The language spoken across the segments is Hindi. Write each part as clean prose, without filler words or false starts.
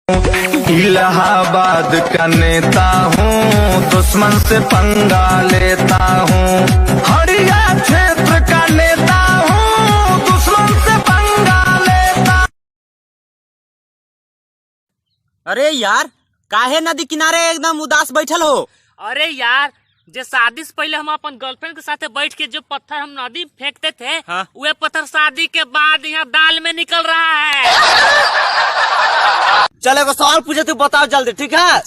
इलाहाबाद का नेता हूँ, दुश्मन से पंगा लेता हूँ। हड़िया क्षेत्र का नेता हूँ, दुश्मन से पंगा लेता। अरे यार, काहे नदी किनारे एकदम उदास बैठल हो? अरे यार, जे शादी से पहले हम अपन गर्लफ्रेंड के साथ बैठ के जो पत्थर हम नदी फेंकते थे, हाँ? वह पत्थर शादी के बाद यहाँ दाल में निकल रहा है। चल एगो सवाल पूछे, तू बताओ जल्दी, ठीक है?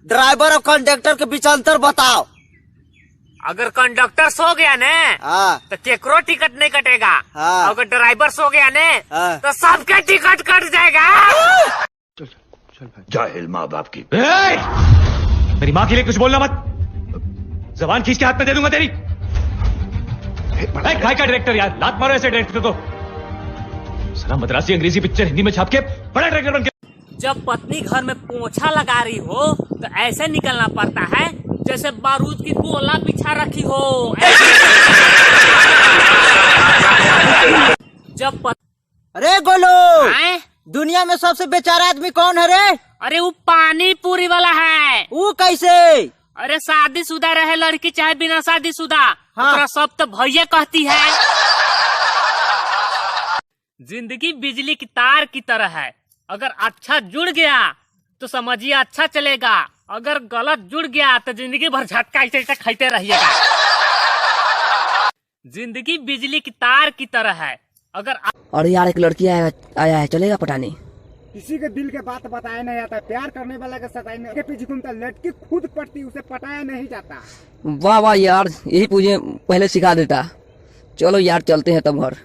ड्राइवर और कंडक्टर के बीच अंतर बताओ। अगर कंडक्टर सो गया ने तो केकरो टिकट नहीं कटेगा। अगर ड्राइवर सो गया ने तो सबके टिकट कट जाएगा। जाहिल माँ बाप की। मेरी माँ के लिए कुछ बोलना मत, जबान खींच के हाथ में दे दूंगा तेरी। काय का डायरेक्टर यार, लात मारो ऐसे डायरेक्टर को। सारा मद्रासी अंग्रेजी पिक्चर हिंदी में छाप के बड़ा डायरेक्टर बन के। जब पत्नी घर में पोछा लगा रही हो तो ऐसे निकलना पड़ता है जैसे बारूद की गोला बिछा रखी हो। जब अरे गोलू, दुनिया में सबसे बेचारा आदमी कौन है रे? अरे वो पानी पूरी वाला है। वो कैसे? अरे शादीशुदा रहे लड़की चाहे बिना शादीशुदा, हाँ। सब तो भैया कहती है। जिंदगी बिजली की तार की तरह है, अगर अच्छा जुड़ गया तो समझिए अच्छा चलेगा, अगर गलत जुड़ गया तो जिंदगी भर झटका ऐसे खाते रहिएगा। जिंदगी बिजली की तार की तरह है, अगर और यार एक लड़की आया है, चलेगा पटाने? किसी के दिल के बात बताया नहीं जाता, प्यार करने वाला के सताए नहीं के पीछे घूमता, लड़की खुद पड़ती उसे पटाया नहीं जाता। वाह वाह यार, यही मुझे पहले सिखा देता। चलो यार चलते हैं तब घर।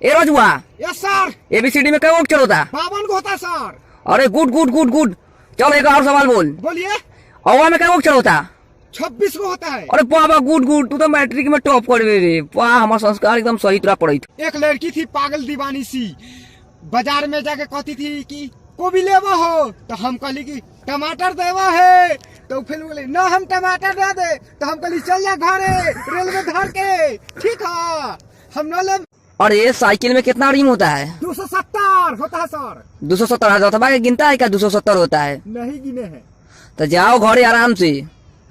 ए रोजुआ। Yes sir. ABCD में कई अक्षर होता? 52 को होता सर। अरे गुड गुड गुड गुड। चलो एक और सवाल बोल। बोलिए। औवा में कई अक्षर होता? 26 को होता है। अरे वाह गुड गुड, तू तो मैट्रिक में टॉप कर रे। वाह, हमारा संस्कार एकदम सही तरह पढ़ी थी। एक लड़की थी पागल दीवानी सी, बाजार में जाके कहती थी कि कोबी लेवा हो, तो हम कहली कि टमाटर देवा है, तो फिर बोले ना हम टमाटर दे दे, तो हम कहली चल जा घरे रेल में धर के, ठीक है हम न ले। और ये साइकिल में कितना रिम होता है? 270 होता है सर। 270 होता है? गिनता है क्या 270 होता है? नहीं गिने हैं। तो जाओ घरे आराम से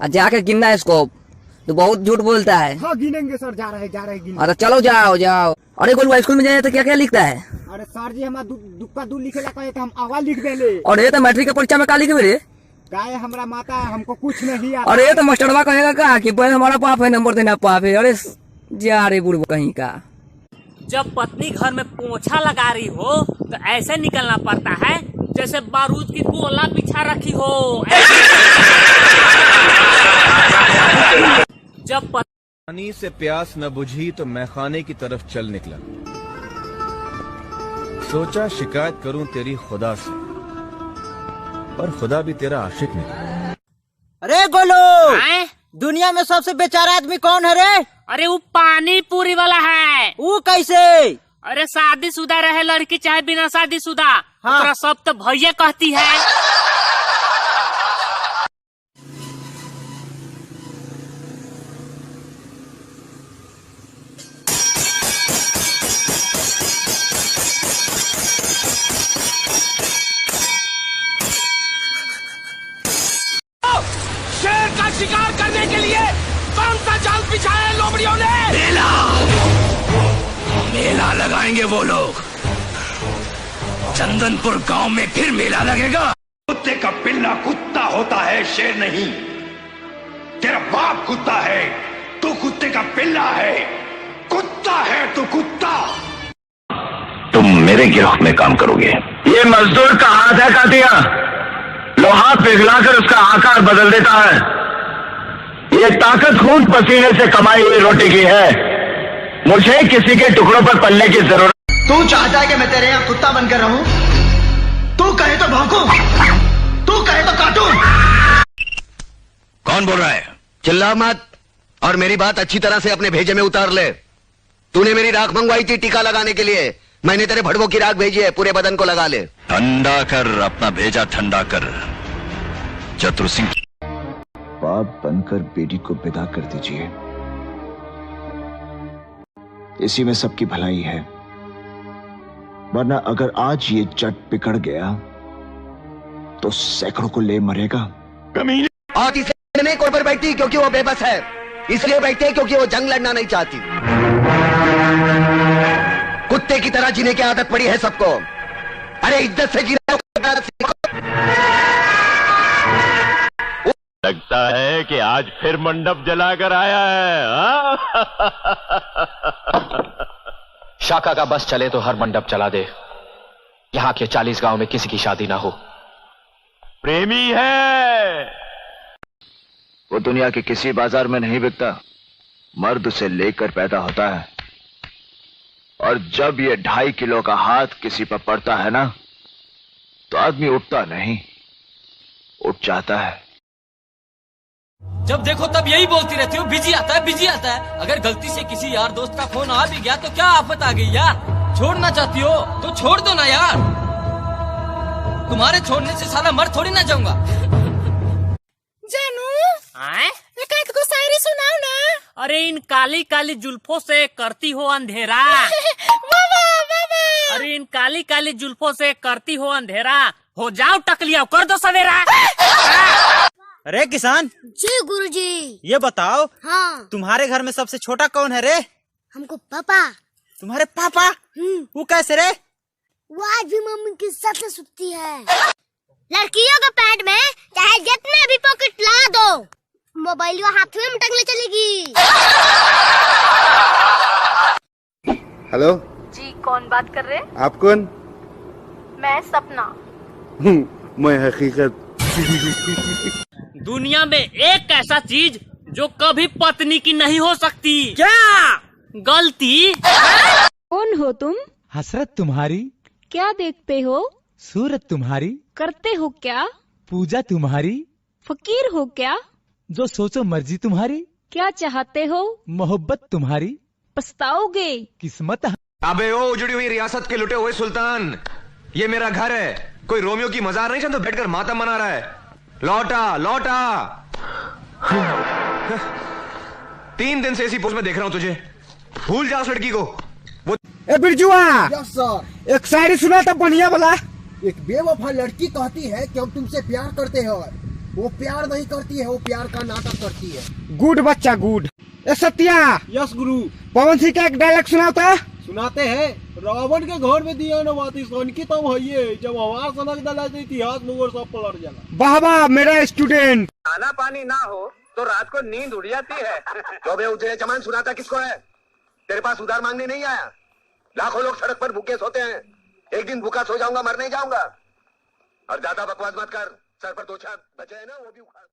और जाके गिनना है इसको, तो बहुत झूठ बोलता है। हाँ गिनेंगे सर, जा रहे गिने। अरे चलो जाओ जाओ। अरे गोलू, स्कूल में जाए तो क्या क्या लिखता है? अरे सर जी हमारा दुक्का दूर लिखे ला कहे तो हम आवाज लिख देले। और ये तो मैट्रिक की परीक्षा में का लिखे रे? गाय हमारा माता है, हमको कुछ नहीं आता। अरे ये तो मास्टरवा कहेगा का कि भाई हमारा पाप है, नंबर देना पाप है। अरे जा रे बुढ़ कहीं का। जब पत्नी घर में पोछा लगा रही हो तो ऐसे निकलना पड़ता है जैसे बारूद की गोला बिछा रखी हो। जब पानी से प्यास न बुझी तो मैं खाने की तरफ चल निकला, सोचा शिकायत करूं तेरी खुदा से, और खुदा भी तेरा आशिक निकला। अरे गोलू, दुनिया में सबसे बेचारा आदमी कौन है रे? अरे वो पानी पूरी वाला है। वो कैसे? अरे शादीशुदा रहे लड़की चाहे बिना शादीशुदा, हाँ। सब तो भैया कहती है। शेर का शिकार करने के लिए कौन सा जाल बिछाया है लोमड़ियों ने? मेला लगाएंगे वो लोग। चंदनपुर गांव में फिर मेला लगेगा। कुत्ते का पिल्ला कुत्ता होता है, शेर नहीं। तेरा बाप कुत्ता है, तू कुत्ते का पिल्ला है। कुत्ता है तू, कुत्ता। तुम मेरे गिरोह में काम करोगे। ये मजदूर का हाथ है कातिया, लोहा पिघलाकर उसका आकार बदल देता है। ये ताकत खून पसीने से कमाई हुई रोटी की है, मुझे किसी के टुकड़ों पर पलने की जरूरत। तू चाहता है कि मैं तेरे यहाँ कुत्ता बनकर रहूं? तू कहे तो भौंकूं, तू कहे तो काटूं। कौन बोल रहा है? चिल्ला मत, और मेरी बात अच्छी तरह से अपने भेजे में उतार ले। तूने मेरी राख मंगवाई थी टीका लगाने के लिए, मैंने तेरे भड़वों की राख भेजी है, पूरे बदन को लगा ले। ठंडा कर अपना भेजा, ठंडा कर। चतुर सिंह बाप बनकर बेटी को विदा कर दीजिए, इसी में सबकी भलाई है। वरना अगर आज ये जट बिगड़ गया तो सैकड़ों को ले मरेगा। और तीसरे नहीं कोर्ट पर बैठती क्योंकि वो बेबस है, इसलिए बैठते हैं क्योंकि वो जंग लड़ना नहीं चाहती। कुत्ते की तरह जीने की आदत पड़ी है सबको। अरे इज्जत से जीना सीखो। लगता है कि आज फिर मंडप जलाकर आया है। शाखा का बस चले तो हर मंडप चला दे। यहाँ के 40 गांव में किसी की शादी ना हो। प्रेमी है। वो दुनिया के किसी बाजार में नहीं बिकता, मर्द उसे लेकर पैदा होता है। और जब ये 2.5 किलो का हाथ किसी पर पड़ता है ना, तो आदमी उठता नहीं, उठ जाता है। जब देखो तब यही बोलती रहती हो, बिजी आता है बिजी आता है। अगर गलती से किसी यार दोस्त का फोन आ भी गया तो क्या आफत आ गई यार। छोड़ना चाहती हो तो छोड़ दो ना यार, तुम्हारे छोड़ने से साला मर थोड़ी ना जाऊंगा। जानू एक आध को शायरी सुनाओ ना। अरे इन काली काली जुल्फों से करती हो अंधेरा। अरे इन काली काली जुल्फों से करती हो अंधेरा, हो जाओ टकलिया कर दो सवेरा। अरे किसान जी गुरुजी। ये बताओ, हाँ तुम्हारे घर में सबसे छोटा कौन है रे? हमको पापा। तुम्हारे पापा? वो कैसे रे? वो आज भी मम्मी के साथ सुतती है। लड़कियों के पैंट में चाहे जितने भी पॉकेट ला दो, मोबाइल हाथ में टंगले चलेगी। हेलो जी, कौन बात कर रहे हैं? आप कौन? मैं सपना। मैं हकीकत। दुनिया में एक ऐसा चीज जो कभी पत्नी की नहीं हो सकती। क्या? गलती। कौन हो तुम? हसरत तुम्हारी। क्या देखते हो? सूरत तुम्हारी। करते हो क्या? पूजा तुम्हारी। फकीर हो क्या? जो सोचो मर्जी तुम्हारी। क्या चाहते हो? मोहब्बत तुम्हारी। पछताओगे। किस्मत। अबे ओ उजड़ी हुई रियासत के लुटे हुए सुल्तान, ये मेरा घर है। कोई रोमियो की मजार नहीं, तो बैठकर मातम मना रहा है। लौटा लौटा। 3 दिन से इसी पोस्ट में देख रहा हूं तुझे। भूल जा उस लड़की को। वो ए बिरजुआ, यस सर। एक शायरी सुना था बढ़िया वाला। एक बेवफा लड़की कहती है कि हम तुमसे प्यार करते हैं, वो प्यार नहीं करती है, वो प्यार का नाटक करती है। गुड बच्चा गुड। ए सत्या। यस गुरु। पवन सिंह का एक डायलॉग सुनाओ था। सुनाते हैं। रावण के घर में दिया न बाती सोन की तब है, जब हमार सनक दला इतिहास में सब पलट जाला। वाह वाह मेरा स्टूडेंट। खाना पानी ना हो तो रात को नींद उड़ जाती है। तो बे उजड़े जमान सुनाता किसको है? तेरे पास उधार मांगने नहीं आया। लाखों लोग सड़क पर भूखे सोते हैं, एक दिन भूखा सो जाऊंगा, मर नहीं जाऊंगा। और ज्यादा बकवास मत कर, सर पर 2 छाप बचे है ना, वो भी उखाड़।